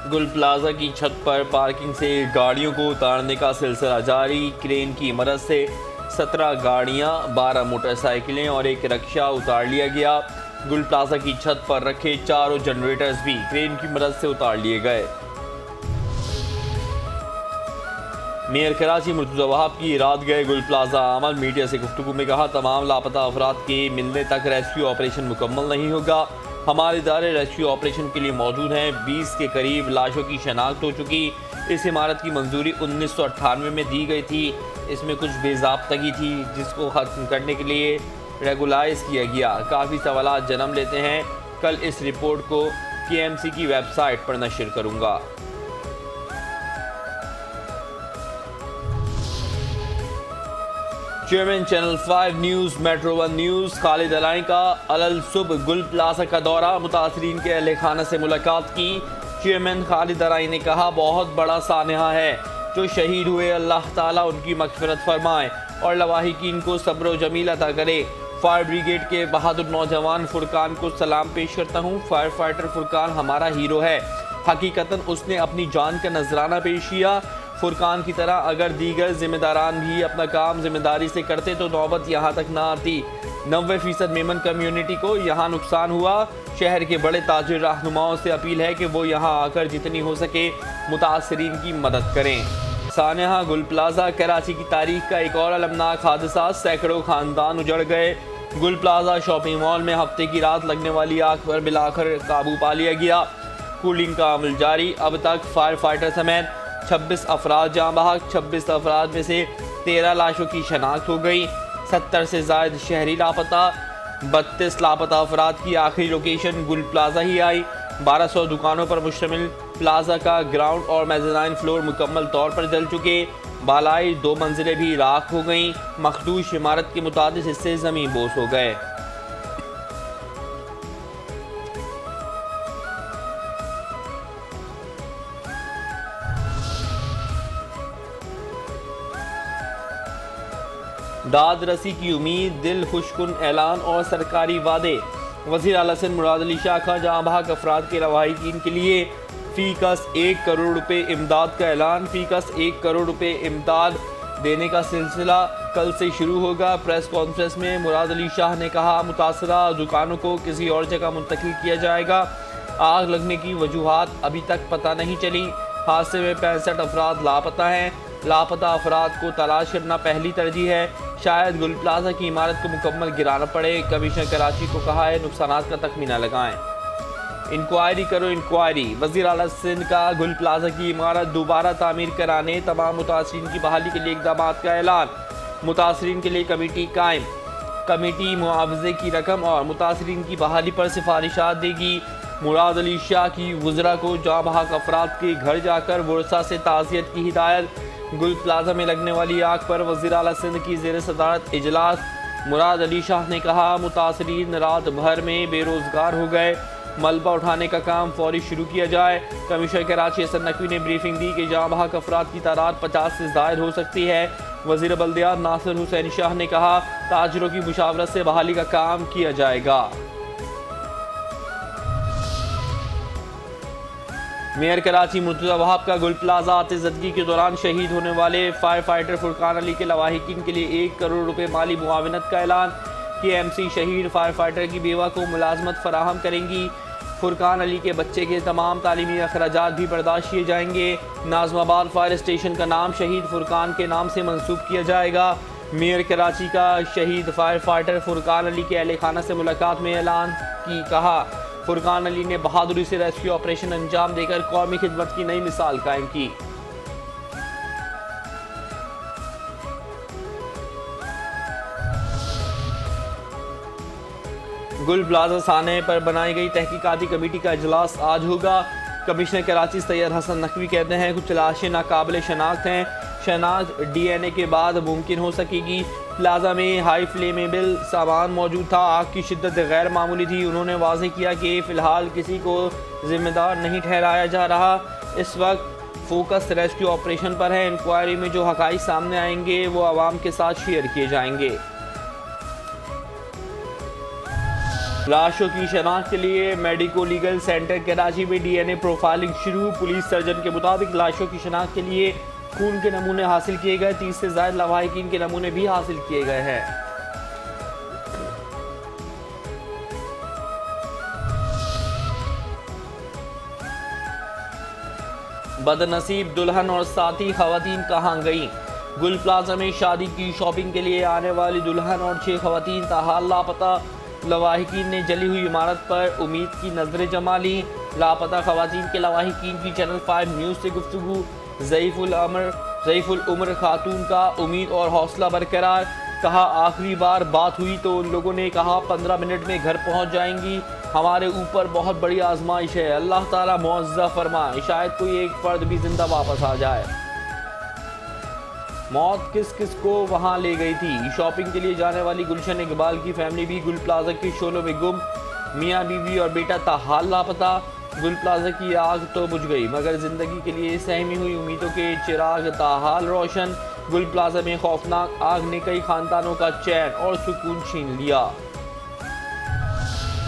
गुल प्लाजा की छत पर पार्किंग से गाड़ियों को उतारने का सिलसिला जारी। क्रेन की मदद से 17 गाड़ियां, 12 मोटरसाइकिलें और एक रिक्शा उतार लिया गया। गुल प्लाजा की छत पर रखे चारों जनरेटर्स भी क्रेन की मदद से उतार लिए गए। मेयर कराची मुर्तज़ा वहाब की रात गए गुल प्लाजा अमल। मीडिया से गुफ्तगू में कहा, तमाम लापता अफराद के मिलने तक रेस्क्यू ऑपरेशन मुकम्मल नहीं होगा। हमारे इदारे रेस्क्यू ऑपरेशन के लिए मौजूद हैं। 20 के करीब लाशों की शनाख्त हो चुकी। इस इमारत की मंजूरी 1998 में दी गई थी। इसमें कुछ बेज़ाब्तगी थी जिसको ख़त्म करने के लिए रेगुलाइज किया गया। काफ़ी सवालात जन्म लेते हैं। कल इस रिपोर्ट को KMC की वेबसाइट पर नशर करूँगा। Chairman channel 5 news, metro 1 news Khalid अलाई का अलल सुबह गुल प्लाजा का दौरा। मुतासरीन के अहले खाना से मुलाकात की। चेयरमैन खालिद अलाई ने कहा, बहुत बड़ा सानहा है जो शहीद हुए, अल्लाह ताला उनकी मग़फ़िरत फरमाए और लवाहिकीन को सब्र व जमील अता करे। फायर ब्रिगेड के बहादुर नौजवान फुरकान को सलाम पेश करता हूँ। फायर फाइटर फुरकान हमारा हीरो है। हकीकतन उसने अपनी जान का नजराना पेश किया। फुरकान की तरह अगर दीगर जिम्मेदारान भी अपना काम जिम्मेदारी से करते तो नौबत यहाँ तक ना आती। 90% मेमन कम्युनिटी को यहाँ नुकसान हुआ। शहर के बड़े ताजिर रहनुमाओं से अपील है कि वो यहाँ आकर जितनी हो सके मुतासरीन की मदद करें। सानहा गुल प्लाजा कराची की तारीख का एक और अलमनाक हादसा। सैकड़ों खानदान उजड़ गए। गुल प्लाजा शॉपिंग मॉल में हफ्ते की रात लगने वाली आग पर मिलाकर काबू पा लिया गया। कूलिंग का अमल जारी। अब तक फायर फाइटर समेत 26 अफराद जाँ बहक। 26 अफराद में से 13 लाशों की शनाख्त हो गई। 70 से ज़ायद शहरी लापता। 32 लापता अफराद की आखिरी लोकेशन गुल प्लाजा ही आई। 1200 दुकानों पर मुश्तमिल प्लाजा का ग्राउंड और मेज़ानाइन फ्लोर मुकम्मल तौर पर जल चुके। बालाई 2 मंजिलें भी राख हो गईं। मखदूश इमारत के मुतादिद हिस्से ज़मीन बोस हो गए। दाद रसी की उम्मीद, दिल खुशकुन ऐलान और सरकारी वादे। वज़ीर आला सिंध मुराद अली शाह का जहाँ बहक अफराद के लवाहिकीन के लिए फ़ी कस 1 करोड़ रुपए इमदाद का ऐलान। फ़ी कस 1 करोड़ रुपए इमदाद देने का सिलसिला कल से शुरू होगा। प्रेस कॉन्फ्रेंस में मुराद अली शाह ने कहा, मुतासरा दुकानों को किसी और जगह मुंतकिल किया जाएगा। आग लगने की वजूहात अभी तक पता नहीं चली। हादसे में 65 अफराद लापता हैं। लापता अफराद को तलाश करना पहली तरजीह है। शायद गुल प्लाजा की इमारत को मुकम्मल गिराना पड़े। कमिश्नर कराची को कहा है, नुकसानात का तखमीना लगाएं। इंक्वायरी करो इंक्वायरी। वज़ीर आला सिंध का गुल प्लाजा की इमारत दोबारा तामीर कराने तमाम मुतासरीन की बहाली के लिए इक़दाम का ऐलान। मुतासरीन के लिए कमेटी कायम। कमेटी मुआवजे की रकम और मुतासरीन की बहाली पर सिफारिशात देगी। मुराद अली शाह की वज़रा को जाँ बहक अफराद के घर जाकर वर्षा से ताज़ियत की हिदायत। गुल प्लाजा में लगने वाली आग पर वज़ीर आला सिंध की ज़ेर सदारत इजलास। मुराद अली शाह ने कहा, मुतासरीन रात भर में बेरोज़गार हो गए। मलबा उठाने का काम फौरी शुरू किया जाए। कमिश्नर कराची हसन नकवी ने ब्रीफिंग दी कि जहाँ बहक अफराद की तादाद 50 से ज़ायद हो सकती है। वज़ीर बल्दियात नासिर हुसैन शाह ने कहा, ताजिरों की मुशावरत से बहाली का काम किया जाएगा। मेयर कराची मुर्तज़ा वहाब का गुल प्लाजा आतिशज़दगी के दौरान शहीद होने वाले फायर फाइटर फुरकान अली के लवाहिकीन के लिए 1 करोड़ रुपए माली मुआवनत का ऐलान। KMC शहीद फायर फाइटर की बेवा को मुलाजमत फराहम करेंगी। फुरकान अली के बच्चे के तमाम तालीमी अखराजात भी बर्दाश्त किए जाएंगे। नाज़माबाद फायर स्टेशन का नाम शहीद फुरकान के नाम से मंसूब किया जाएगा। मेयर कराची का शहीद फायर फाइटर फुरकान अली के अहले खाना से मुलाकात में ऐलान की। कहा, फुरकान अली ने बहादुरी से रेस्क्यू ऑपरेशन अंजाम देकर कौमी खिदमत की नई मिसाल कायम की। गुल प्लाजा साने पर बनाई गई तहकीकाती कमेटी का इजलास आज होगा। कमिश्नर कराची सैयद हसन नकवी कहते हैं, कुछ लाशें नाकाबिल शनाख्त हैं। शनाख्त DNA के बाद मुमकिन हो सकेगी। प्लाजा में हाई फ्लेमेबल सामान मौजूद था। आग की शिद्दत गैर मामूली थी। उन्होंने वाज़ेह किया कि फ़िलहाल किसी को ज़िम्मेदार नहीं ठहराया जा रहा। इस वक्त फोकस रेस्क्यू ऑपरेशन पर है। इंक्वायरी में जो हक़ाइक़ सामने आएंगे वो आवाम के साथ शेयर किए जाएंगे। लाशों की शनाख्त के लिए मेडिको लीगल सेंटर कराची में डीएनए प्रोफाइलिंग शुरू। पुलिस सर्जन के मुताबिक लाशों की शनाख्त के लिए खून के नमूने हासिल किए गए। 30 से ज्यादा लवाहिकीन के नमूने भी हासिल किए गए हैं। बदनसीब दुल्हन और साथी खवातीन कहां गईं? गुल प्लाजा में शादी की शॉपिंग के लिए आने वाली दुल्हन और 6 खवातीन ताहाल लापता। लवाहिकीन ने जली हुई इमारत पर उम्मीद की नजरें जमा ली। लापता खवातीन के लवाहिकीन की चैनल 5 न्यूज़ से गुफ्तगू। ज़ईफुल उम्र खातून का उम्मीद और हौसला बरकरार। कहा आखिरी बार बात हुई तो उन लोगों ने कहा 15 मिनट में घर पहुंच जाएंगी। हमारे ऊपर बहुत बड़ी आजमाइश है, अल्लाह ताला मुअज़्ज़ा फरमाए, शायद कोई एक फर्द भी जिंदा वापस आ जाए। मौत किस किस को वहां ले गई थी? शॉपिंग के लिए जाने वाली गुलशन इकबाल की फैमिली भी गुल प्लाजा के शोलों में गुम। मियां बीवी और बेटा ताहाल लापता। गुल प्लाजा की आग तो बुझ गई मगर जिंदगी के लिए सहमी हुई उम्मीदों के चिराग ताहाल रोशन। गुल प्लाजा में खौफनाक आग ने कई खानदानों का चैन और सुकून छीन लिया।